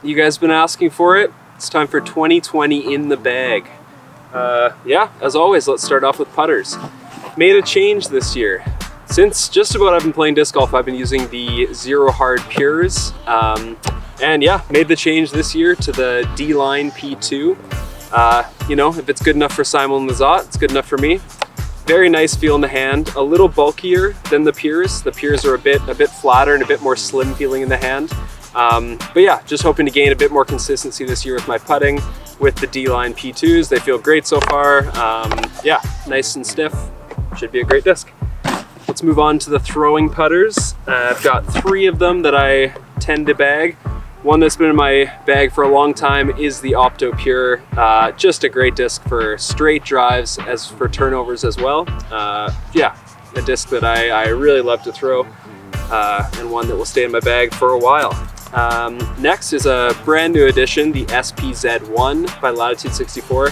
you guys have been asking for it. It's time for 2020 in the bag. Yeah, as always, let's start off with putters. Made a change this year. Since just about I've been playing disc golf, I've been using the Zero Hard Pures. And yeah, made the change this year to the D-Line P2. You know, if it's good enough for Simon Lizotte, it's good enough for me. Very nice feel in the hand, a little bulkier than the Pures. The Pures are a bit flatter and a bit more slim feeling in the hand. But yeah, just hoping to gain a bit more consistency this year with my putting with the D-Line P2s. They feel great so far. Yeah, nice and stiff. Should be a great disc. Let's move on to the throwing putters. I've got 3 of them that I tend to bag. One that's been in my bag for a long time is the Opto Pure. Just a great disc for straight drives, as for turnovers as well. Yeah, a disc that I really love to throw, and one that will stay in my bag for a while. Next is a brand new addition, the SPZ1 by Latitude 64.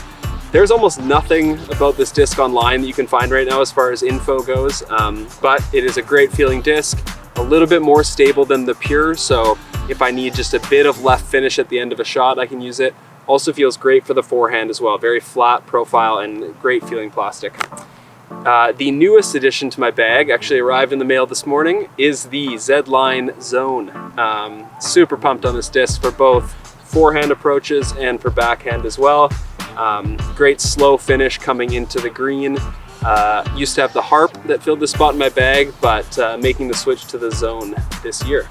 There's almost nothing about this disc online that you can find right now as far as info goes, but it is a great feeling disc, a little bit more stable than the Pure, so if I need just a bit of left finish at the end of a shot, I can use it. Also feels great for the forehand as well, very flat profile and great feeling plastic. The newest addition to my bag, actually arrived in the mail this morning, is the Z-Line Zone. Super pumped on this disc for both forehand approaches and for backhand as well. Great slow finish coming into the green. Used to have the Harp that filled the spot in my bag, but making the switch to the Zone this year.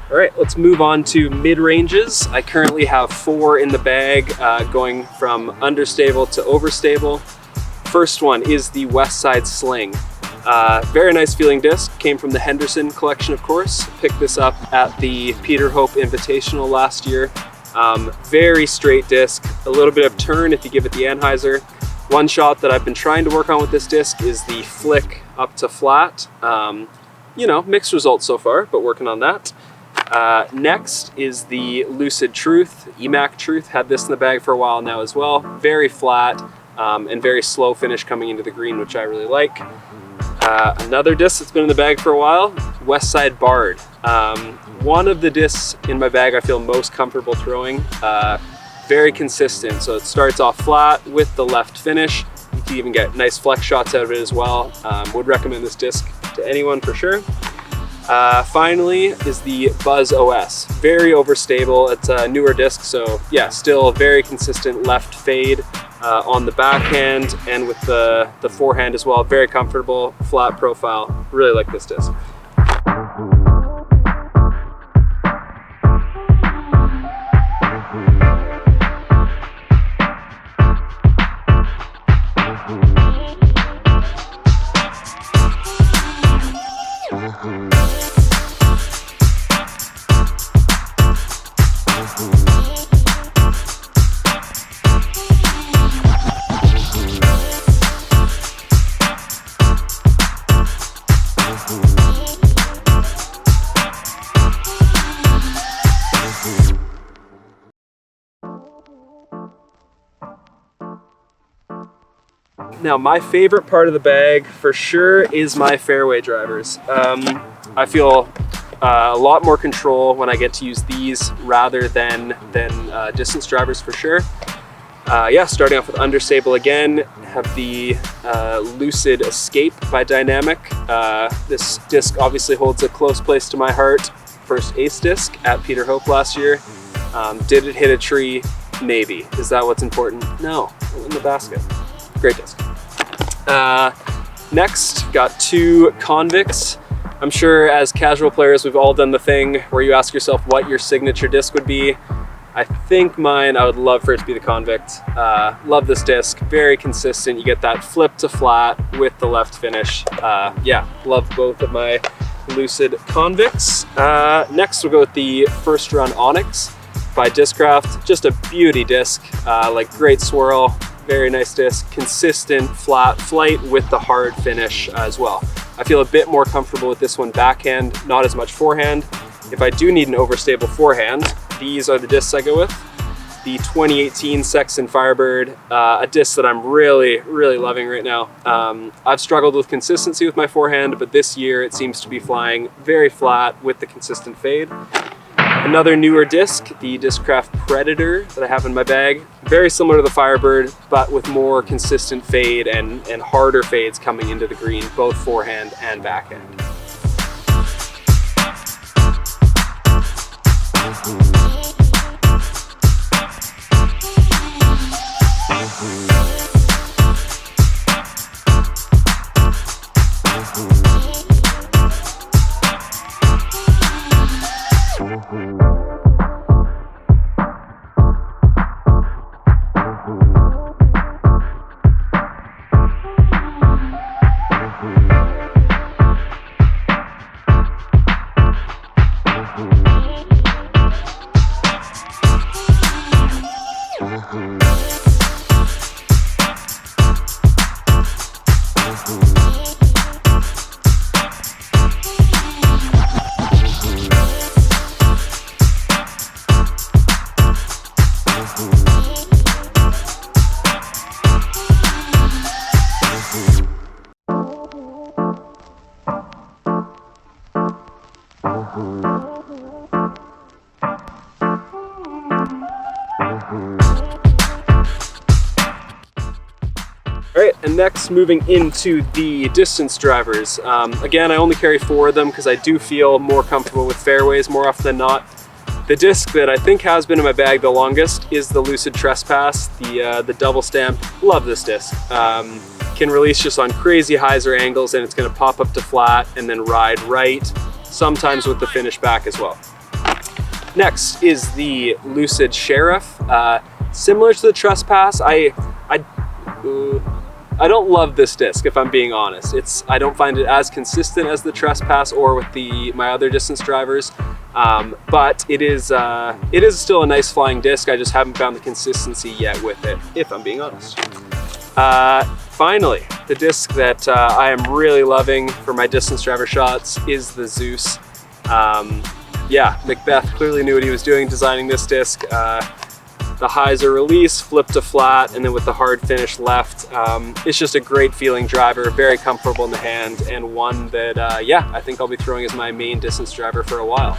All right, let's move on to mid-ranges. I currently have 4 in the bag, going from understable to overstable. First one is the West Side Sling. Very nice feeling disc, came from the Henderson collection, of course. Picked this up at the Peter Hope Invitational last year. Very straight disc, a little bit of turn if you give it the Anheuser. One shot that I've been trying to work on with this disc is the flick up to flat. You know, mixed results so far, but working on that. Next is the Lucid Truth, EMAC Truth. Had this in the bag for a while now as well. Very flat and very slow finish coming into the green, which I really like. Another disc that's been in the bag for a while, West Side Bard. One of the discs in my bag I feel most comfortable throwing. Very consistent, so it starts off flat with the left finish. You can even get nice flex shots out of it as well. Would recommend this disc to anyone for sure. Finally is the Buzz OS. Very overstable. It's a newer disc, so yeah, still very consistent left fade on the backhand and with the forehand as well. Very comfortable, flat profile. Really like this disc. Now, my favorite part of the bag for sure is my fairway drivers. I feel a lot more control when I get to use these rather than distance drivers for sure. Yeah, starting off with understable again, have the Lucid Escape by Dynamic. This disc obviously holds a close place to my heart. First ace disc at Peter Hope last year. Did it hit a tree? Maybe. Is that what's important? No, in the basket. Great disc. Next, got 2 Convicts. I'm sure as casual players, we've all done the thing where you ask yourself what your signature disc would be. I think mine, I would love for it to be the Convict. Love this disc, very consistent. You get that flip to flat with the left finish. Yeah, love both of my Lucid Convicts. Next, we'll go with the First Run Onyx. by Discraft. Just a beauty disc, like great swirl, very nice disc, consistent flat flight with the hard finish as well. I feel a bit more comfortable with this one backhand, not as much forehand. If I do need an overstable forehand, these are the discs I go with. The 2018 Sexton Firebird, a disc that I'm really loving right now. I've struggled with consistency with my forehand, but this year it seems to be flying very flat with the consistent fade. Another newer disc, the Discraft Predator that I have in my bag. Very similar to the Firebird, but with more consistent fade and harder fades coming into the green, both forehand and backhand. Alright, and next moving into the distance drivers. Again, I only carry 4 of them because I do feel more comfortable with fairways more often than not. The disc that I think has been in my bag the longest is the Lucid Trespass, the double stamp. Love this disc. Can release just on crazy highs or angles, and it's going to pop up to flat and then ride right, sometimes with the finish back as well. Next is the Lucid Sheriff. Similar to the Trespass, I don't love this disc, if I'm being honest. I don't find it as consistent as the Trespass or with my other distance drivers, but it is still a nice flying disc. I just haven't found the consistency yet with it, if I'm being honest. Finally, the disc that I am really loving for my distance driver shots is the Zeus. Yeah, Macbeth clearly knew what he was doing designing this disc. The highs are release, flip to flat, and then with the hard finish left. It's just a great feeling driver, very comfortable in the hand, and one that, yeah, I think I'll be throwing as my main distance driver for a while.